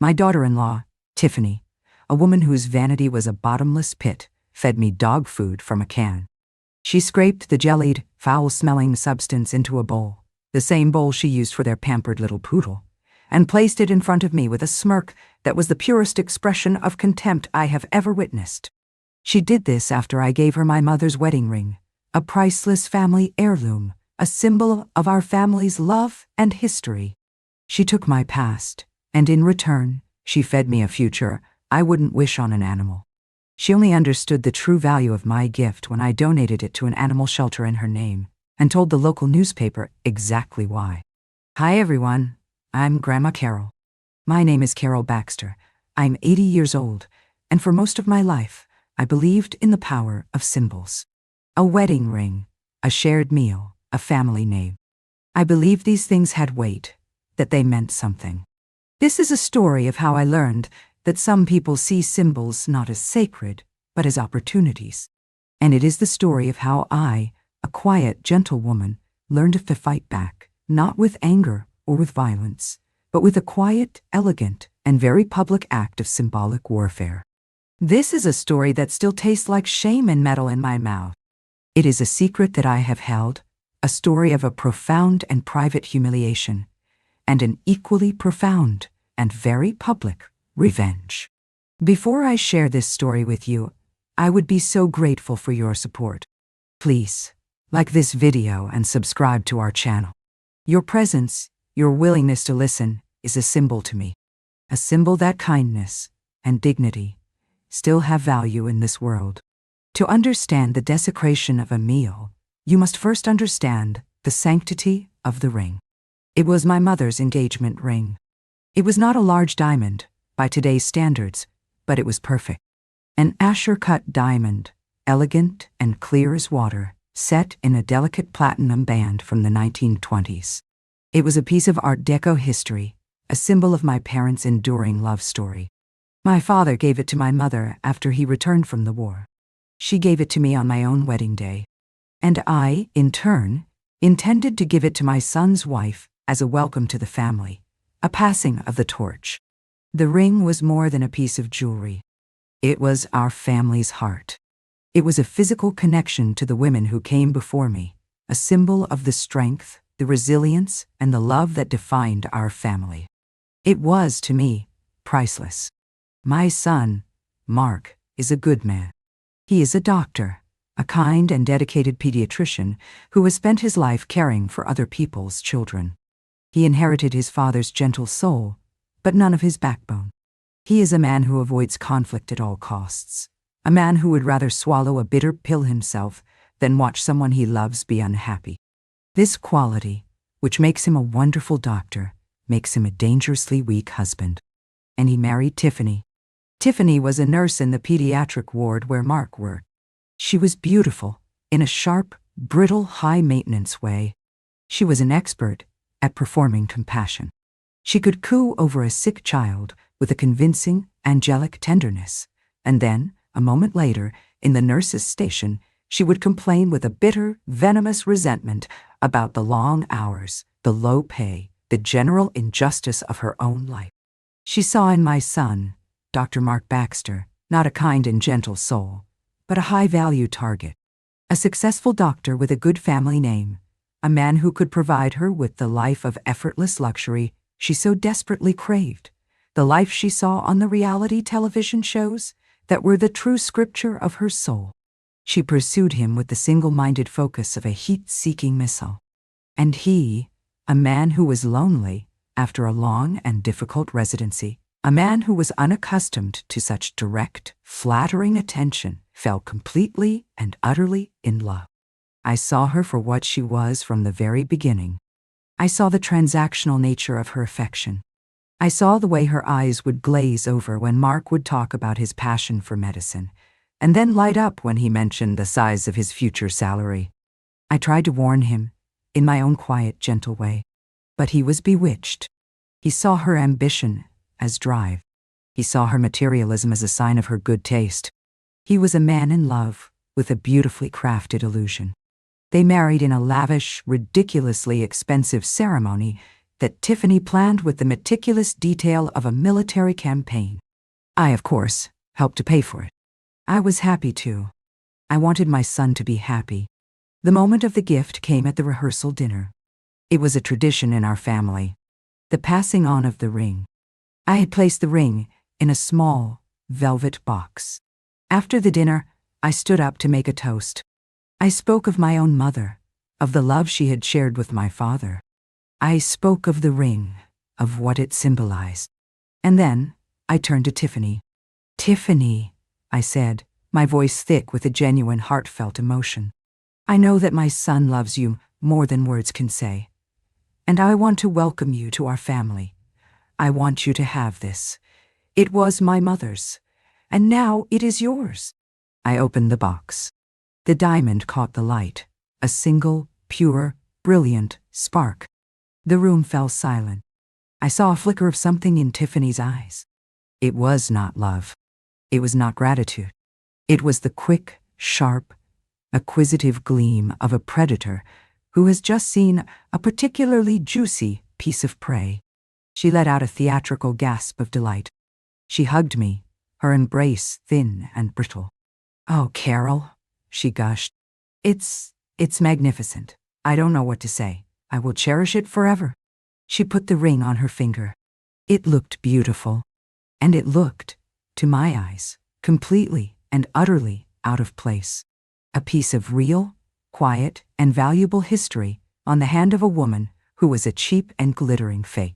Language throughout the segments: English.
My daughter-in-law, Tiffany, a woman whose vanity was a bottomless pit, fed me dog food from a can. She scraped the jellied, foul-smelling substance into a bowl, the same bowl she used for their pampered little poodle, and placed it in front of me with a smirk that was the purest expression of contempt I have ever witnessed. She did this after I gave her my mother's wedding ring, a priceless family heirloom, a symbol of our family's love and history. She took my past, and in return, she fed me a future I wouldn't wish on an animal. She only understood the true value of my gift when I donated it to an animal shelter in her name, and told the local newspaper exactly why. Hi everyone, I'm Grandma Carol. My name is Carol Baxter. I'm 80 years old, and for most of my life, I believed in the power of symbols. A wedding ring, a shared meal, a family name. I believed these things had weight, that they meant something. This is a story of how I learned that some people see symbols not as sacred, but as opportunities. And it is the story of how I, a quiet, gentle woman, learned to fight back, not with anger or with violence, but with a quiet, elegant, and very public act of symbolic warfare. This is a story that still tastes like shame and metal in my mouth. It is a secret that I have held, a story of a profound and private humiliation, and an equally profound and very public revenge. Before I share this story with you, I would be so grateful for your support. Please, like this video and subscribe to our channel. Your presence, your willingness to listen, is a symbol to me. A symbol that kindness and dignity still have value in this world. To understand the desecration of a meal, you must first understand the sanctity of the ring. It was my mother's engagement ring. It was not a large diamond, by today's standards, but it was perfect. An Asher-cut diamond, elegant and clear as water, set in a delicate platinum band from the 1920s. It was a piece of Art Deco history, a symbol of my parents' enduring love story. My father gave it to my mother after he returned from the war. She gave it to me on my own wedding day. And I, in turn, intended to give it to my son's wife as a welcome to the family, a passing of the torch. The ring was more than a piece of jewelry. It was our family's heart. It was a physical connection to the women who came before me, a symbol of the strength, the resilience, and the love that defined our family. It was, to me, priceless. My son, Mark, is a good man. He is a doctor, a kind and dedicated pediatrician who has spent his life caring for other people's children. He inherited his father's gentle soul, but none of his backbone. He is a man who avoids conflict at all costs, a man who would rather swallow a bitter pill himself than watch someone he loves be unhappy. This quality, which makes him a wonderful doctor, makes him a dangerously weak husband. And he married Tiffany. Tiffany was a nurse in the pediatric ward where Mark worked. She was beautiful, in a sharp, brittle, high-maintenance way. She was an expert at performing compassion. She could coo over a sick child with a convincing, angelic tenderness, and then, a moment later, in the nurse's station, she would complain with a bitter, venomous resentment about the long hours, the low pay, the general injustice of her own life. She saw in my son, Dr. Mark Baxter, not a kind and gentle soul, but a high-value target. A successful doctor with a good family name, a man who could provide her with the life of effortless luxury she so desperately craved, the life she saw on the reality television shows that were the true scripture of her soul. She pursued him with the single-minded focus of a heat-seeking missile. And he, a man who was lonely after a long and difficult residency, a man who was unaccustomed to such direct, flattering attention, fell completely and utterly in love. I saw her for what she was from the very beginning. I saw the transactional nature of her affection. I saw the way her eyes would glaze over when Mark would talk about his passion for medicine, and then light up when he mentioned the size of his future salary. I tried to warn him, in my own quiet, gentle way, but he was bewitched. He saw her ambition as drive. He saw her materialism as a sign of her good taste. He was a man in love with a beautifully crafted illusion. They married in a lavish, ridiculously expensive ceremony that Tiffany planned with the meticulous detail of a military campaign. I, of course, helped to pay for it. I was happy too. I wanted my son to be happy. The moment of the gift came at the rehearsal dinner. It was a tradition in our family. The passing on of the ring. I had placed the ring in a small, velvet box. After the dinner, I stood up to make a toast. I spoke of my own mother, of the love she had shared with my father. I spoke of the ring, of what it symbolized. And then I turned to Tiffany. "Tiffany," I said, my voice thick with a genuine heartfelt emotion. "I know that my son loves you more than words can say. And I want to welcome you to our family. I want you to have this. It was my mother's, and now it is yours." I opened the box. The diamond caught the light, a single, pure, brilliant spark. The room fell silent. I saw a flicker of something in Tiffany's eyes. It was not love. It was not gratitude. It was the quick, sharp, acquisitive gleam of a predator who has just seen a particularly juicy piece of prey. She let out a theatrical gasp of delight. She hugged me, her embrace thin and brittle. "Oh, Carol," she gushed. It's magnificent. I don't know what to say. I will cherish it forever." She put the ring on her finger. It looked beautiful. And it looked, to my eyes, completely and utterly out of place. A piece of real, quiet, and valuable history on the hand of a woman who was a cheap and glittering fake.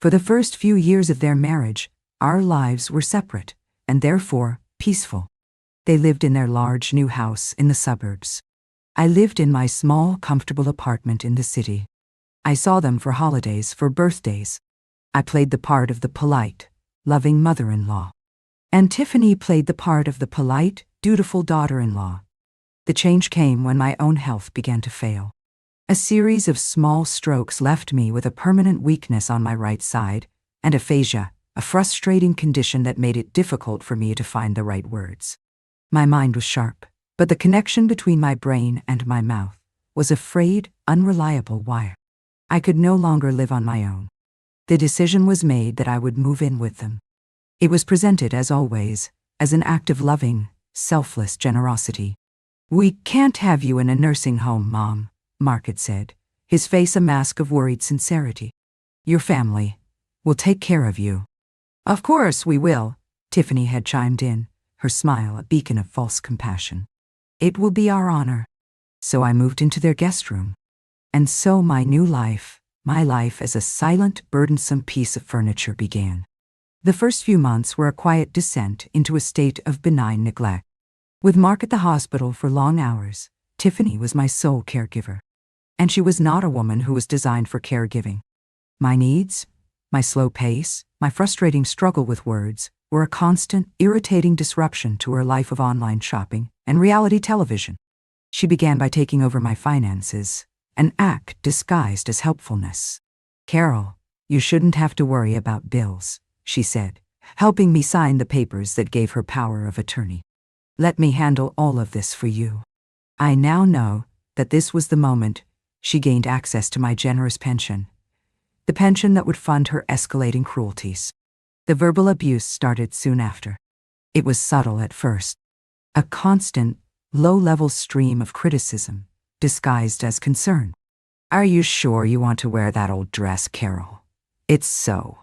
For the first few years of their marriage, our lives were separate, and therefore peaceful. They lived in their large new house in the suburbs. I lived in my small, comfortable apartment in the city. I saw them for holidays, for birthdays. I played the part of the polite, loving mother-in-law. And Tiffany played the part of the polite, dutiful daughter-in-law. The change came when my own health began to fail. A series of small strokes left me with a permanent weakness on my right side and aphasia, a frustrating condition that made it difficult for me to find the right words. My mind was sharp, but the connection between my brain and my mouth was a frayed, unreliable wire. I could no longer live on my own. The decision was made that I would move in with them. It was presented, as always, as an act of loving, selfless generosity. "We can't have you in a nursing home, Mom," Mark had said, his face a mask of worried sincerity. "Your family will take care of you." "Of course we will," Tiffany had chimed in, her smile a beacon of false compassion. "It will be our honor." So I moved into their guest room. And so my new life, my life as a silent, burdensome piece of furniture began. The first few months were a quiet descent into a state of benign neglect. With Mark at the hospital for long hours, Tiffany was my sole caregiver. And she was not a woman who was designed for caregiving. My needs, my slow pace, my frustrating struggle with words were a constant, irritating disruption to her life of online shopping and reality television. She began by taking over my finances, an act disguised as helpfulness. "Carol, you shouldn't have to worry about bills," she said, helping me sign the papers that gave her power of attorney. "Let me handle all of this for you." I now know that this was the moment she gained access to my generous pension, the pension that would fund her escalating cruelties. The verbal abuse started soon after. It was subtle at first, a constant, low-level stream of criticism, disguised as concern. "Are you sure you want to wear that old dress, Carol? It's so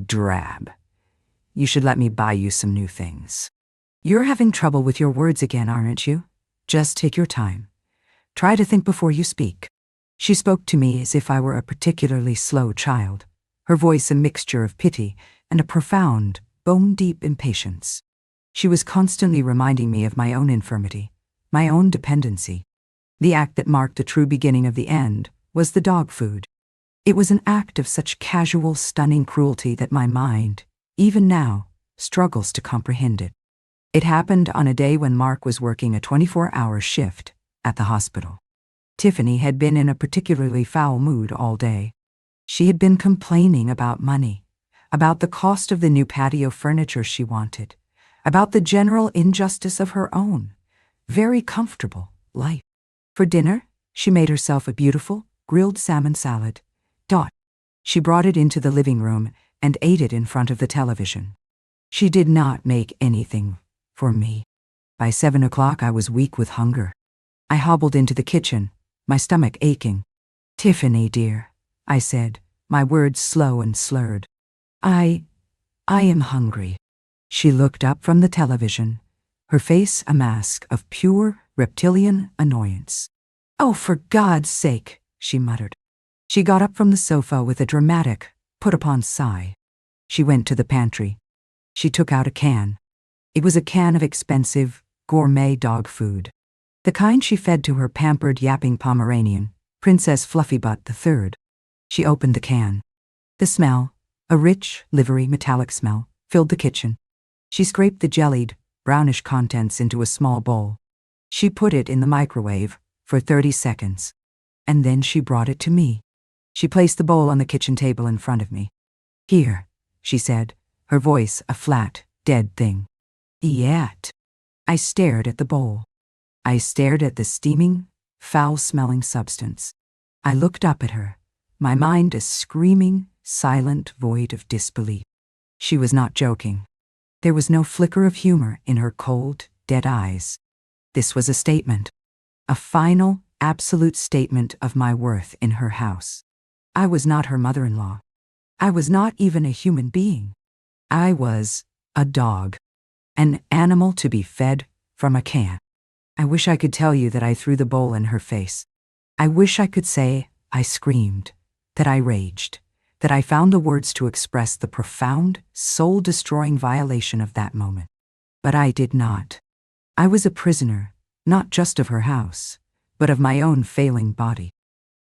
drab. You should let me buy you some new things. You're having trouble with your words again, aren't you? Just take your time. Try to think before you speak." She spoke to me as if I were a particularly slow child, her voice a mixture of pity and a profound, bone-deep impatience. She was constantly reminding me of my own infirmity, my own dependency. The act that marked the true beginning of the end was the dog food. It was an act of such casual, stunning cruelty that my mind, even now, struggles to comprehend it. It happened on a day when Mark was working a 24-hour shift at the hospital. Tiffany had been in a particularly foul mood all day. She had been complaining about money, about the cost of the new patio furniture she wanted, about the general injustice of her own, very comfortable life. For dinner, she made herself a beautiful, grilled salmon salad. She brought it into the living room and ate it in front of the television. She did not make anything for me. By 7 o'clock, I was weak with hunger. I hobbled into the kitchen, my stomach aching. "Tiffany, dear," I said, my words slow and slurred. I am hungry." She looked up from the television, her face a mask of pure reptilian annoyance. "Oh, for God's sake," she muttered. She got up from the sofa with a dramatic, put-upon sigh. She went to the pantry. She took out a can. It was a can of expensive, gourmet dog food. The kind she fed to her pampered yapping Pomeranian, Princess Fluffybutt III. She opened the can. The smell, a rich, livery metallic smell, filled the kitchen. She scraped the jellied, brownish contents into a small bowl. She put it in the microwave for 30 seconds. And then she brought it to me. She placed the bowl on the kitchen table in front of me. "Here," she said, her voice a flat, dead thing. "Eat." I stared at the bowl. I stared at the steaming, foul-smelling substance. I looked up at her, my mind a screaming, silent void of disbelief. She was not joking. There was no flicker of humor in her cold, dead eyes. This was a statement. A final, absolute statement of my worth in her house. I was not her mother-in-law. I was not even a human being. I was a dog. An animal to be fed from a can. I wish I could tell you that I threw the bowl in her face. I wish I could say I screamed, that I raged, that I found the words to express the profound, soul-destroying violation of that moment. But I did not. I was a prisoner, not just of her house, but of my own failing body.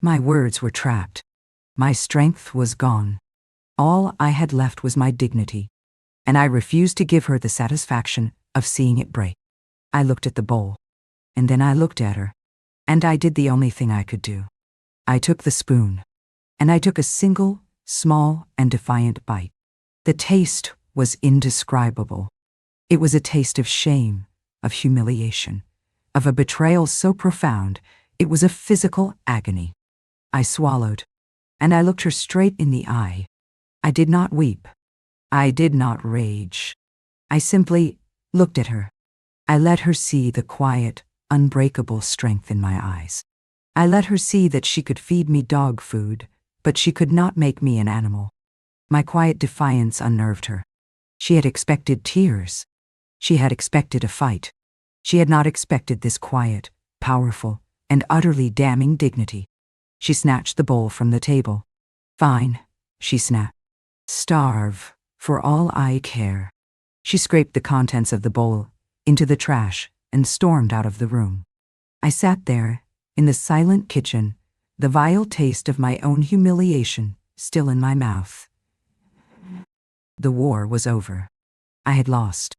My words were trapped. My strength was gone. All I had left was my dignity, and I refused to give her the satisfaction of seeing it break. I looked at the bowl, and then I looked at her, and I did the only thing I could do. I took the spoon, and I took a single, small, and defiant bite. The taste was indescribable. It was a taste of shame, of humiliation, of a betrayal so profound it was a physical agony. I swallowed, and I looked her straight in the eye. I did not weep. I did not rage. I simply looked at her. I let her see the quiet, unbreakable strength in my eyes. I let her see that she could feed me dog food, but she could not make me an animal. My quiet defiance unnerved her. She had expected tears. She had expected a fight. She had not expected this quiet, powerful, and utterly damning dignity. She snatched the bowl from the table. "Fine," she snapped. "Starve, for all I care." She scraped the contents of the bowl into the trash and stormed out of the room. I sat there, in the silent kitchen, the vile taste of my own humiliation still in my mouth. The war was over. I had lost.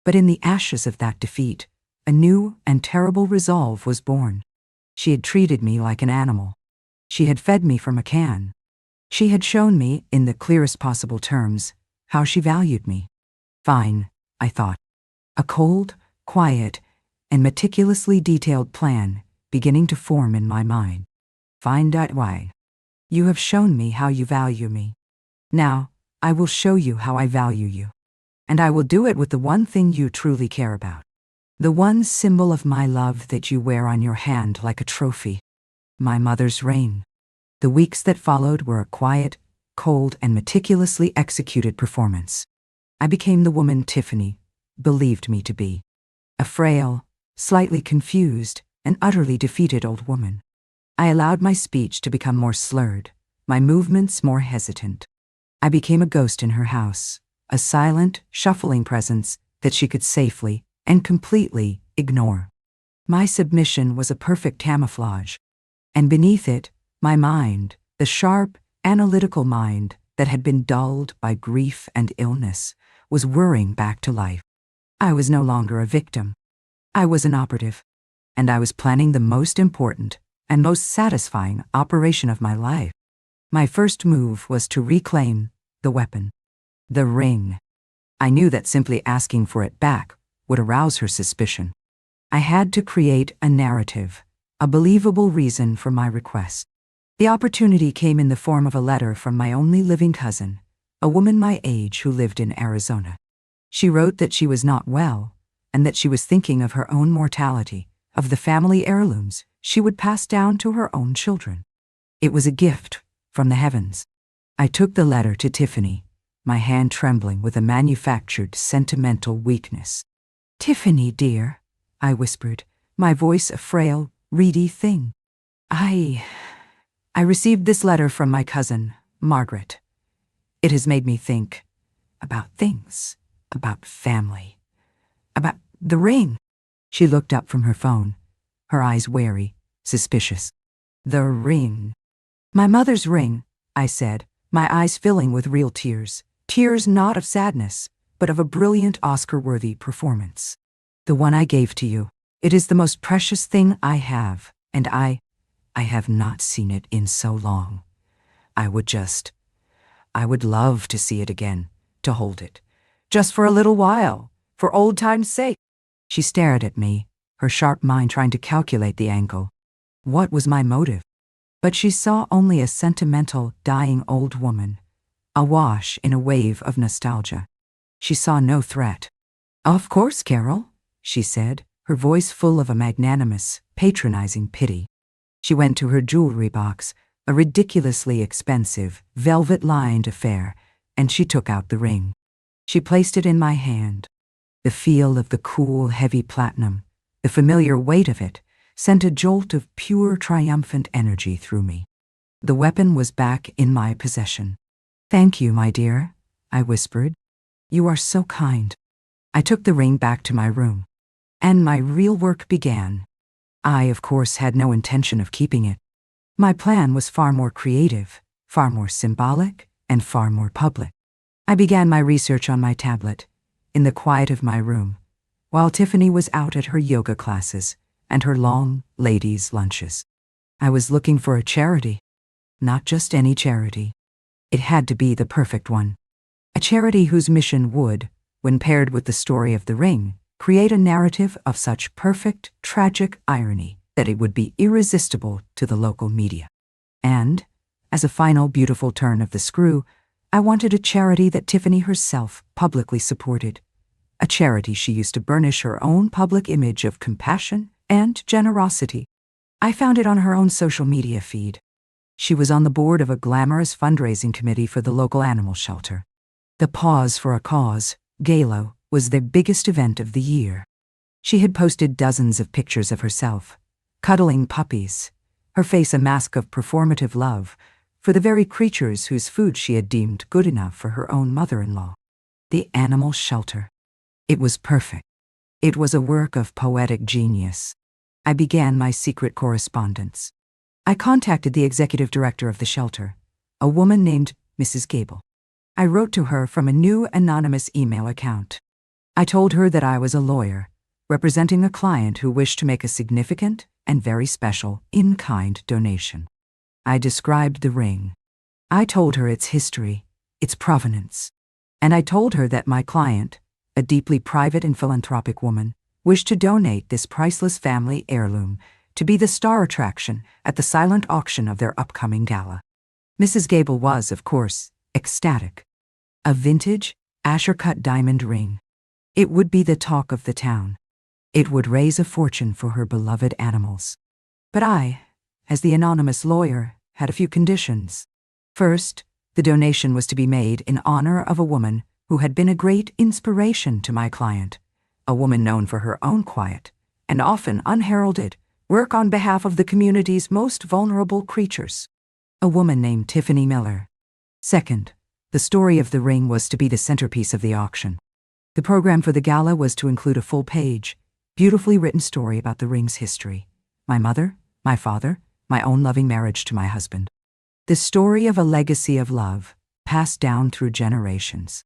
But in the ashes of that defeat, a new and terrible resolve was born. She had treated me like an animal. She had fed me from a can. She had shown me, in the clearest possible terms, how she valued me. Fine, I thought. A cold, quiet, and meticulously detailed plan beginning to form in my mind. Find out why. You have shown me how you value me. Now, I will show you how I value you. And I will do it with the one thing you truly care about. The one symbol of my love that you wear on your hand like a trophy. My mother's reign. The weeks that followed were a quiet, cold, and meticulously executed performance. I became the woman Tiffany believed me to be. A frail, slightly confused, and utterly defeated old woman. I allowed my speech to become more slurred, my movements more hesitant. I became a ghost in her house, a silent, shuffling presence that she could safely and completely ignore. My submission was a perfect camouflage, and beneath it, my mind, the sharp, analytical mind that had been dulled by grief and illness, was whirring back to life. I was no longer a victim. I was an operative, and I was planning the most important and most satisfying operation of my life. My first move was to reclaim the weapon, the ring. I knew that simply asking for it back would arouse her suspicion. I had to create a narrative, a believable reason for my request. The opportunity came in the form of a letter from my only living cousin, a woman my age who lived in Arizona. She wrote that she was not well, and that she was thinking of her own mortality, of the family heirlooms she would pass down to her own children. It was a gift from the heavens. I took the letter to Tiffany, my hand trembling with a manufactured sentimental weakness. "Tiffany, dear," I whispered, my voice a frail, reedy thing. I received this letter from my cousin, Margaret. It has made me think about things, about family, about the ring." She looked up from her phone, her eyes wary, suspicious. "The ring." "My mother's ring," I said, my eyes filling with real tears. Tears not of sadness, but of a brilliant Oscar-worthy performance. "The one I gave to you. It is the most precious thing I have, and I have not seen it in so long. I would love to see it again, to hold it. Just for a little while, for old time's sake." She stared at me, her sharp mind trying to calculate the angle. What was my motive? But she saw only a sentimental, dying old woman, awash in a wave of nostalgia. She saw no threat. "Of course, Carol," she said, her voice full of a magnanimous, patronizing pity. She went to her jewelry box, a ridiculously expensive, velvet-lined affair, and she took out the ring. She placed it in my hand. The feel of the cool, heavy platinum, the familiar weight of it, sent a jolt of pure, triumphant energy through me. The weapon was back in my possession. "Thank you, my dear," I whispered. "You are so kind." I took the ring back to my room, and my real work began. I, of course, had no intention of keeping it. My plan was far more creative, far more symbolic, and far more public. I began my research on my tablet, in the quiet of my room, while Tiffany was out at her yoga classes and her long ladies' lunches. I was looking for a charity, not just any charity. It had to be the perfect one. A charity whose mission would, when paired with the story of the ring, create a narrative of such perfect, tragic irony that it would be irresistible to the local media. And, as a final beautiful turn of the screw, I wanted a charity that Tiffany herself publicly supported, a charity she used to burnish her own public image of compassion and generosity. I found it on her own social media feed. She was on the board of a glamorous fundraising committee for the local animal shelter. The Pause for a Cause Gala was their biggest event of the year. She had posted dozens of pictures of herself, cuddling puppies, her face a mask of performative love for the very creatures whose food she had deemed good enough for her own mother-in-law. The animal shelter. It was perfect. It was a work of poetic genius. I began my secret correspondence. I contacted the executive director of the shelter, a woman named Mrs. Gable. I wrote to her from a new anonymous email account. I told her that I was a lawyer, representing a client who wished to make a significant and very special in-kind donation. I described the ring. I told her its history, its provenance, and I told her that my client, a deeply private and philanthropic woman, wished to donate this priceless family heirloom to be the star attraction at the silent auction of their upcoming gala. Mrs. Gable was, of course, ecstatic. A vintage, Asher-cut diamond ring. It would be the talk of the town. It would raise a fortune for her beloved animals. But I, as the anonymous lawyer, had a few conditions. First, the donation was to be made in honor of a woman who had been a great inspiration to my client, a woman known for her own quiet, and often unheralded, work on behalf of the community's most vulnerable creatures, a woman named Tiffany Miller. Second, the story of the ring was to be the centerpiece of the auction. The program for the gala was to include a full-page, beautifully written story about the ring's history, my mother, my father, my own loving marriage to my husband. The story of a legacy of love, passed down through generations.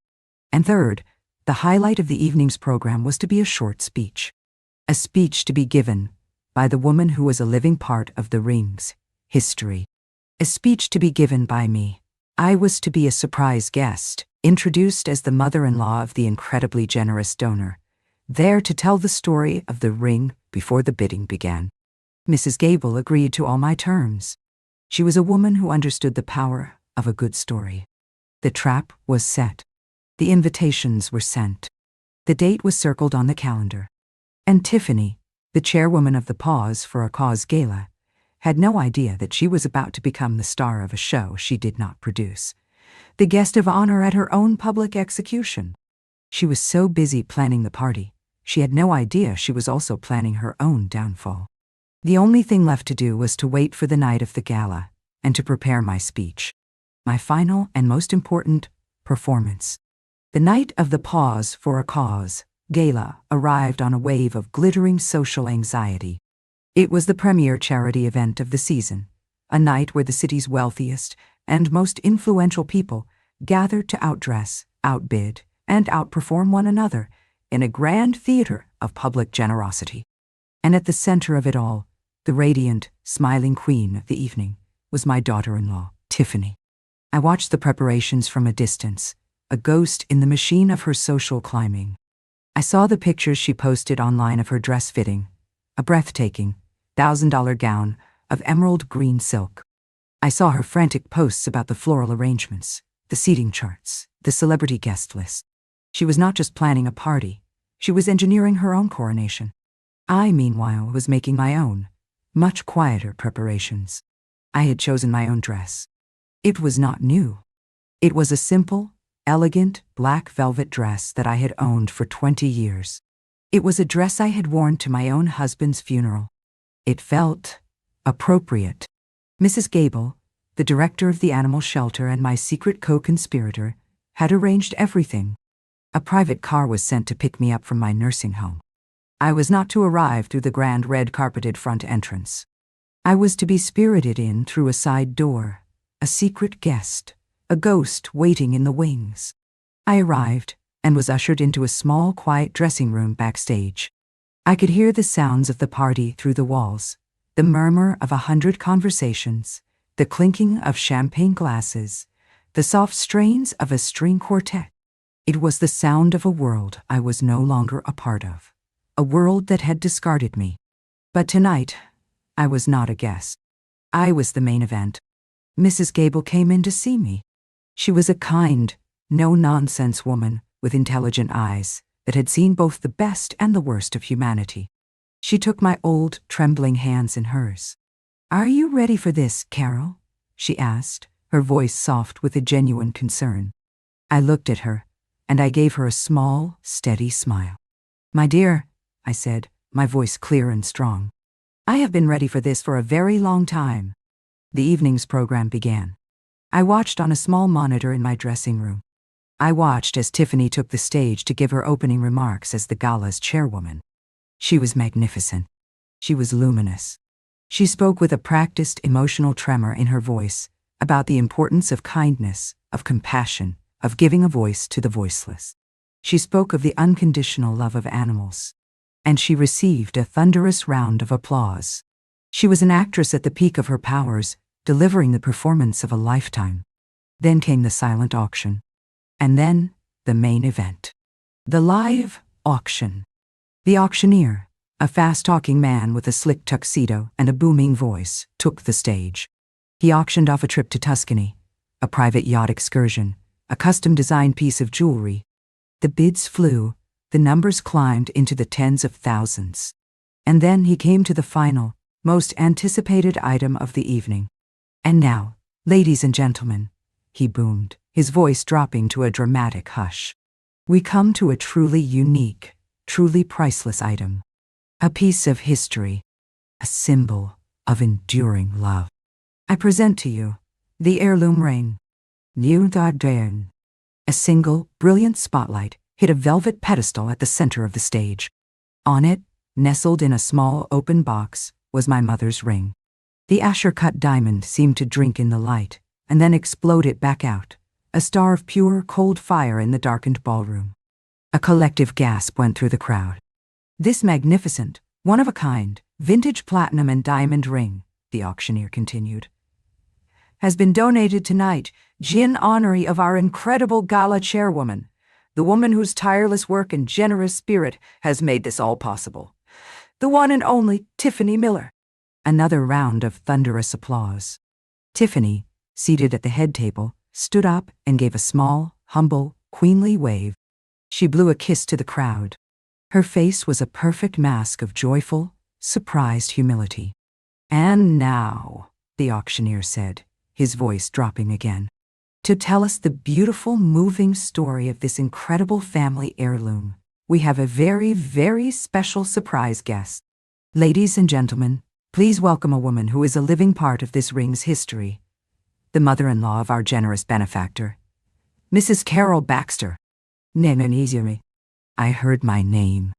And third, the highlight of the evening's program was to be a short speech. A speech to be given by the woman who was a living part of the ring's history. A speech to be given by me. I was to be a surprise guest, introduced as the mother-in-law of the incredibly generous donor, there to tell the story of the ring before the bidding began. Mrs. Gable agreed to all my terms. She was a woman who understood the power of a good story. The trap was set. The invitations were sent. The date was circled on the calendar. And Tiffany, the chairwoman of the Pause for a Cause Gala, had no idea that she was about to become the star of a show she did not produce, the guest of honor at her own public execution. She was so busy planning the party, she had no idea she was also planning her own downfall. The only thing left to do was to wait for the night of the gala and to prepare my speech, my final and most important performance. The night of the Pause for a Cause Gala arrived on a wave of glittering social anxiety. It was the premier charity event of the season, a night where the city's wealthiest and most influential people gathered to outdress, outbid, and outperform one another in a grand theater of public generosity. And at the center of it all, the radiant, smiling queen of the evening, was my daughter-in-law, Tiffany. I watched the preparations from a distance, a ghost in the machine of her social climbing. I saw the pictures she posted online of her dress fitting, a breathtaking, $1,000 gown of emerald green silk. I saw her frantic posts about the floral arrangements, the seating charts, the celebrity guest list. She was not just planning a party, she was engineering her own coronation. I, meanwhile, was making my own, much quieter preparations. I had chosen my own dress. It was not new. It was a simple, elegant black velvet dress that I had owned for 20 years. It was a dress I had worn to my own husband's funeral. It felt appropriate. Mrs. Gable, the director of the animal shelter and my secret co-conspirator, had arranged everything. A private car was sent to pick me up from my nursing home. I was not to arrive through the grand red-carpeted front entrance. I was to be spirited in through a side door, a secret guest, a ghost waiting in the wings. I arrived and was ushered into a small, quiet dressing room backstage. I could hear the sounds of the party through the walls, the murmur of 100 conversations, the clinking of champagne glasses, the soft strains of a string quartet. It was the sound of a world I was no longer a part of, a world that had discarded me. But tonight, I was not a guest. I was the main event. Mrs. Gable came in to see me. She was a kind, no-nonsense woman with intelligent eyes that had seen both the best and the worst of humanity. She took my old, trembling hands in hers. "Are you ready for this, Carol?" she asked, her voice soft with a genuine concern. I looked at her, and I gave her a small, steady smile. "My dear," I said, my voice clear and strong, "I have been ready for this for a very long time." The evening's program began. I watched on a small monitor in my dressing room. I watched as Tiffany took the stage to give her opening remarks as the gala's chairwoman. She was magnificent. She was luminous. She spoke with a practiced emotional tremor in her voice about the importance of kindness, of compassion, of giving a voice to the voiceless. She spoke of the unconditional love of animals. And she received a thunderous round of applause. She was an actress at the peak of her powers, delivering the performance of a lifetime. Then came the silent auction. And then, the main event. The live auction. The auctioneer, a fast-talking man with a slick tuxedo and a booming voice, took the stage. He auctioned off a trip to Tuscany, a private yacht excursion, a custom-designed piece of jewelry. The bids flew, the numbers climbed into the tens of thousands. And then he came to the final, most anticipated item of the evening. "And now, ladies and gentlemen," he boomed, his voice dropping to a dramatic hush, "we come to a truly unique, truly priceless item. A piece of history, a symbol of enduring love. I present to you the heirloom ring. New Dardan." A single, brilliant spotlight hit a velvet pedestal at the center of the stage. On it, nestled in a small open box, was my mother's ring. The Asher-cut diamond seemed to drink in the light, and then explode it back out, a star of pure, cold fire in the darkened ballroom. A collective gasp went through the crowd. "This magnificent, one-of-a-kind, vintage platinum and diamond ring," the auctioneer continued, "has been donated tonight in honor of our incredible gala chairwoman, the woman whose tireless work and generous spirit has made this all possible. The one and only Tiffany Miller." Another round of thunderous applause. Tiffany, seated at the head table, stood up and gave a small, humble, queenly wave. She blew a kiss to the crowd. Her face was a perfect mask of joyful, surprised humility. "And now," the auctioneer said, his voice dropping again, "to tell us the beautiful, moving story of this incredible family heirloom, we have a very, very special surprise guest. Ladies and gentlemen, please welcome a woman who is a living part of this ring's history, the mother-in-law of our generous benefactor, Mrs. Carol Baxter." Nemenizere. I heard my name.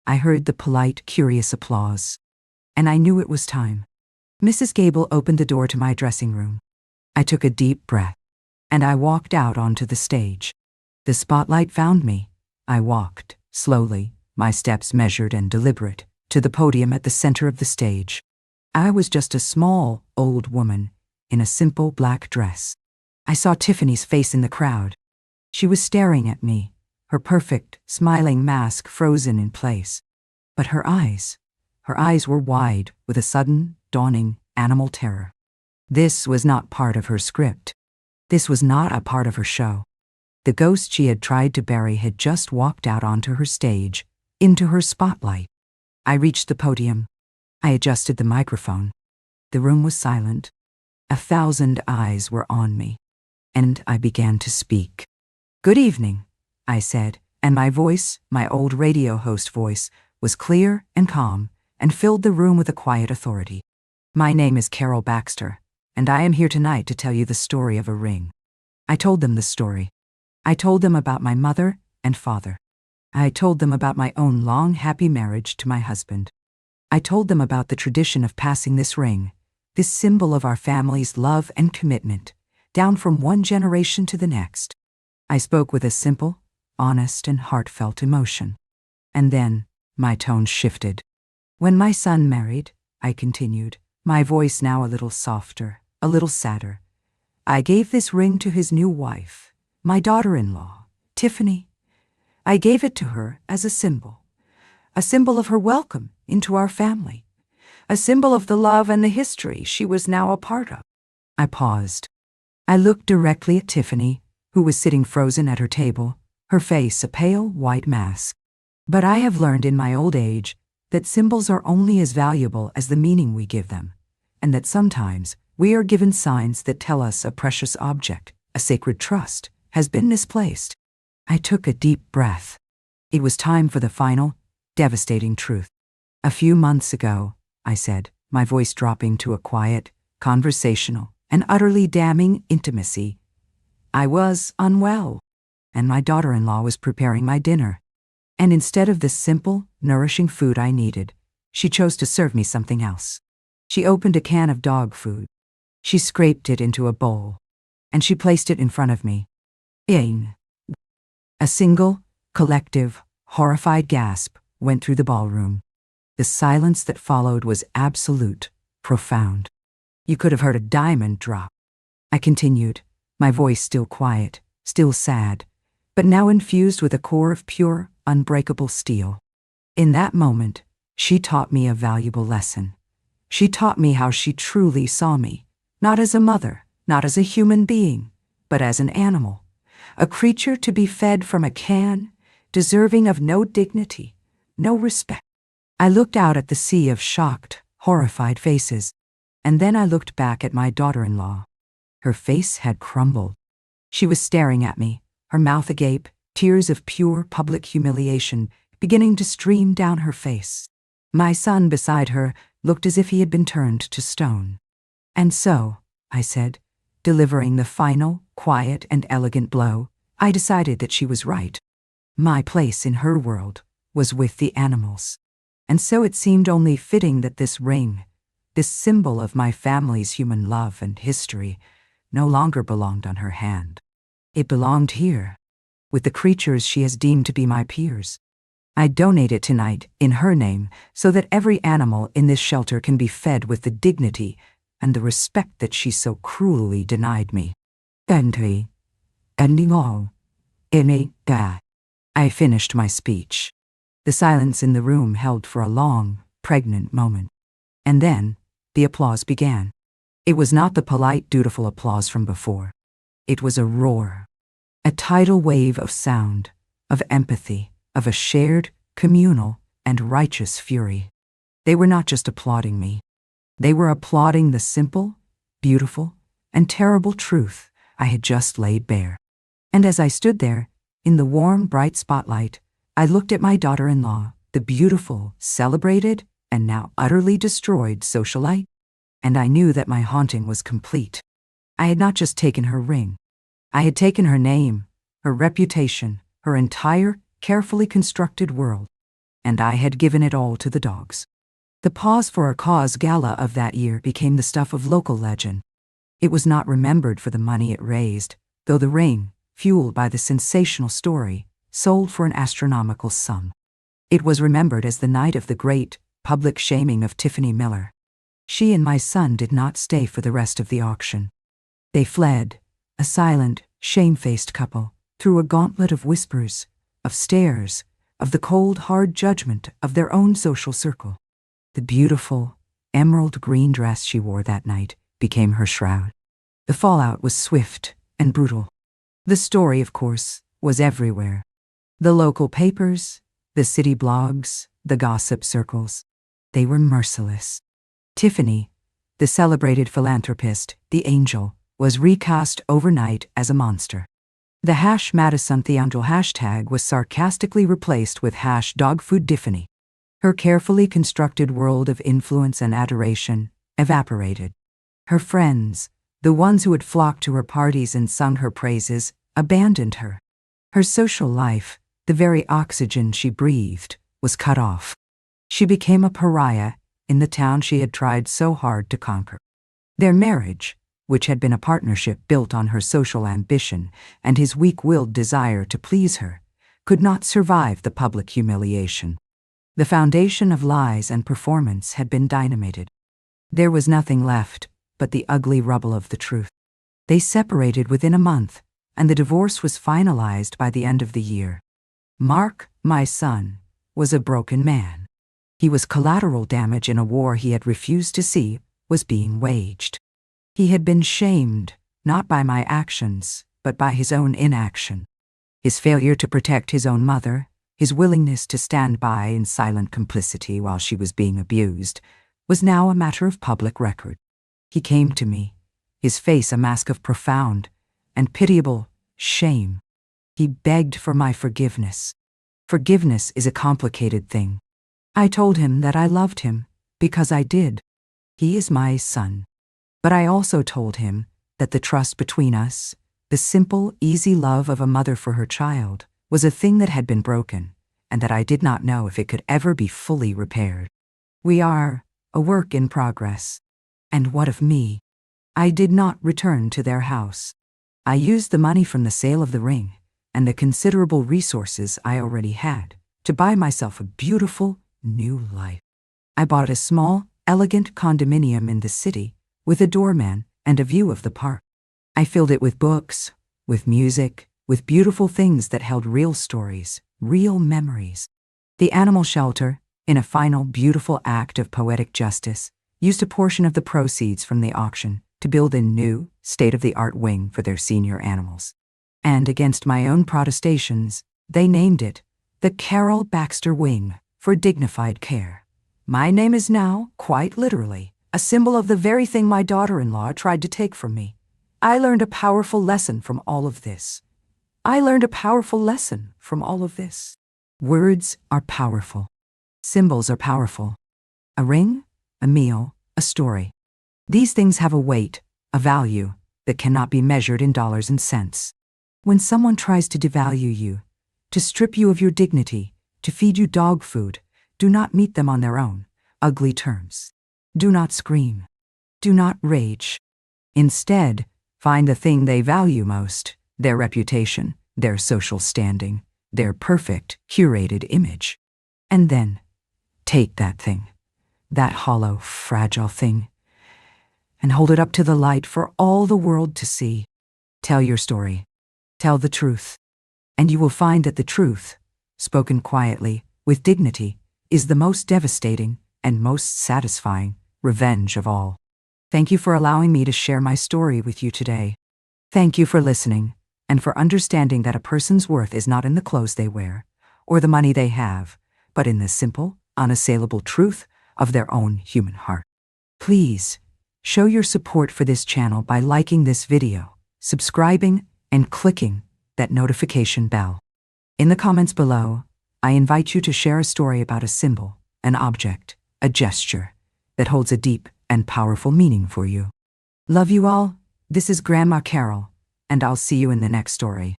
I heard the polite, curious applause. And I knew it was time. Mrs. Gable opened the door to my dressing room. I took a deep breath, and I walked out onto the stage. The spotlight found me. I walked, slowly, my steps measured and deliberate, to the podium at the center of the stage. I was just a small, old woman, in a simple black dress. I saw Tiffany's face in the crowd. She was staring at me, her perfect, smiling mask frozen in place. But her eyes were wide with a sudden, dawning, animal terror. This was not part of her script. This was not a part of her show. The ghost she had tried to bury had just walked out onto her stage, into her spotlight. I reached the podium. I adjusted the microphone. The room was silent. 1,000 eyes were on me. And I began to speak. "Good evening," I said, and my voice, my old radio host voice, was clear and calm and filled the room with a quiet authority. "My name is Carol Baxter, and I am here tonight to tell you the story of a ring." I told them the story. I told them about my mother and father. I told them about my own long, happy marriage to my husband. I told them about the tradition of passing this ring, this symbol of our family's love and commitment, down from one generation to the next. I spoke with a simple, honest, and heartfelt emotion. And then my tone shifted. "When my son married," I continued, my voice now a little softer, a little sadder, "I gave this ring to his new wife, my daughter-in-law, Tiffany. I gave it to her as a symbol of her welcome into our family, a symbol of the love and the history she was now a part of." I paused. I looked directly at Tiffany, who was sitting frozen at her table, her face a pale white mask. "But I have learned in my old age that symbols are only as valuable as the meaning we give them, and that sometimes we are given signs that tell us a precious object, a sacred trust, has been misplaced." I took a deep breath. It was time for the final, devastating truth. "A few months ago," I said, my voice dropping to a quiet, conversational, and utterly damning intimacy, "I was unwell, and my daughter-in-law was preparing my dinner. And instead of the simple, nourishing food I needed, she chose to serve me something else. She opened a can of dog food. She scraped it into a bowl, and she placed it in front of me. A single, collective, horrified gasp went through the ballroom. The silence that followed was absolute, profound. You could have heard a diamond drop. I continued, my voice still quiet, still sad, but now infused with a core of pure, unbreakable steel. "In that moment, she taught me a valuable lesson. She taught me how she truly saw me, not as a mother, not as a human being, but as an animal, a creature to be fed from a can, deserving of no dignity, no respect." I looked out at the sea of shocked, horrified faces, and then I looked back at my daughter-in-law. Her face had crumbled. She was staring at me, her mouth agape, tears of pure public humiliation beginning to stream down her face. My son beside her looked as if he had been turned to stone. "And so," I said, delivering the final, quiet and elegant blow, "I decided that she was right. My place in her world was with the animals. And so it seemed only fitting that this ring, this symbol of my family's human love and history, no longer belonged on her hand. It belonged here, with the creatures she has deemed to be my peers. I donate it tonight, in her name, so that every animal in this shelter can be fed with the dignity and the respect that she so cruelly denied me." Ending all. I finished my speech. The silence in the room held for a long, pregnant moment. And then, the applause began. It was not the polite, dutiful applause from before. It was a roar, a tidal wave of sound, of empathy, of a shared, communal, and righteous fury. They were not just applauding me. They were applauding the simple, beautiful, and terrible truth I had just laid bare. And as I stood there, in the warm, bright spotlight, I looked at my daughter-in-law, the beautiful, celebrated, and now utterly destroyed socialite, and I knew that my haunting was complete. I had not just taken her ring. I had taken her name, her reputation, her entire, carefully constructed world, and I had given it all to the dogs. The Pause for a Cause gala of that year became the stuff of local legend. It was not remembered for the money it raised, though the ring, fueled by the sensational story, sold for an astronomical sum. It was remembered as the night of the great, public shaming of Tiffany Miller. She and my son did not stay for the rest of the auction. They fled, a silent, shamefaced couple, through a gauntlet of whispers, of stares, of the cold, hard judgment of their own social circle. The beautiful, emerald green dress she wore that night became her shroud. The fallout was swift and brutal. The story, of course, was everywhere. The local papers, the city blogs, the gossip circles. They were merciless. Tiffany, the celebrated philanthropist, the angel, was recast overnight as a monster. The #MadisonTheAngel hashtag was sarcastically replaced with #DogFoodTiffany. Her carefully constructed world of influence and adoration evaporated. Her friends, the ones who had flocked to her parties and sung her praises, abandoned her. Her social life, the very oxygen she breathed, was cut off. She became a pariah in the town she had tried so hard to conquer. Their marriage, which had been a partnership built on her social ambition and his weak-willed desire to please her, could not survive the public humiliation. The foundation of lies and performance had been dynamited. There was nothing left but the ugly rubble of the truth. They separated within a month, and the divorce was finalized by the end of the year. Mark, my son, was a broken man. He was collateral damage in a war he had refused to see was being waged. He had been shamed, not by my actions, but by his own inaction. His failure to protect his own mother, his willingness to stand by in silent complicity while she was being abused, was now a matter of public record. He came to me, his face a mask of profound and pitiable shame. He begged for my forgiveness. Forgiveness is a complicated thing. I told him that I loved him, because I did. He is my son. But I also told him that the trust between us, the simple, easy love of a mother for her child, was a thing that had been broken, and that I did not know if it could ever be fully repaired. We are a work in progress. And what of me? I did not return to their house. I used the money from the sale of the ring, and the considerable resources I already had, to buy myself a beautiful, new life. I bought a small, elegant condominium in the city, with a doorman and a view of the park. I filled it with books, with music, with beautiful things that held real stories, real memories. The animal shelter, in a final, beautiful act of poetic justice, used a portion of the proceeds from the auction to build a new, state-of-the-art wing for their senior animals. And against my own protestations, they named it the Carol Baxter Wing for dignified care. My name is now, quite literally, a symbol of the very thing my daughter-in-law tried to take from me. I learned a powerful lesson from all of this. Words are powerful. Symbols are powerful. A ring, a meal, a story. These things have a weight, a value, that cannot be measured in dollars and cents. When someone tries to devalue you, to strip you of your dignity, to feed you dog food, do not meet them on their own, ugly terms. Do not scream. Do not rage. Instead, find the thing they value most, their reputation, their social standing, their perfect, curated image. And then, take that thing, that hollow, fragile thing, and hold it up to the light for all the world to see. Tell your story. Tell the truth. And you will find that the truth, spoken quietly, with dignity, is the most devastating and most satisfying revenge of all. Thank you for allowing me to share my story with you today. Thank you for listening and for understanding that a person's worth is not in the clothes they wear or the money they have, but in the simple, unassailable truth of their own human heart. Please show your support for this channel by liking this video, subscribing, and clicking that notification bell. In the comments below, I invite you to share a story about a symbol, an object, a gesture that holds a deep and powerful meaning for you. Love you all. This is Grandma Carol, and I'll see you in the next story.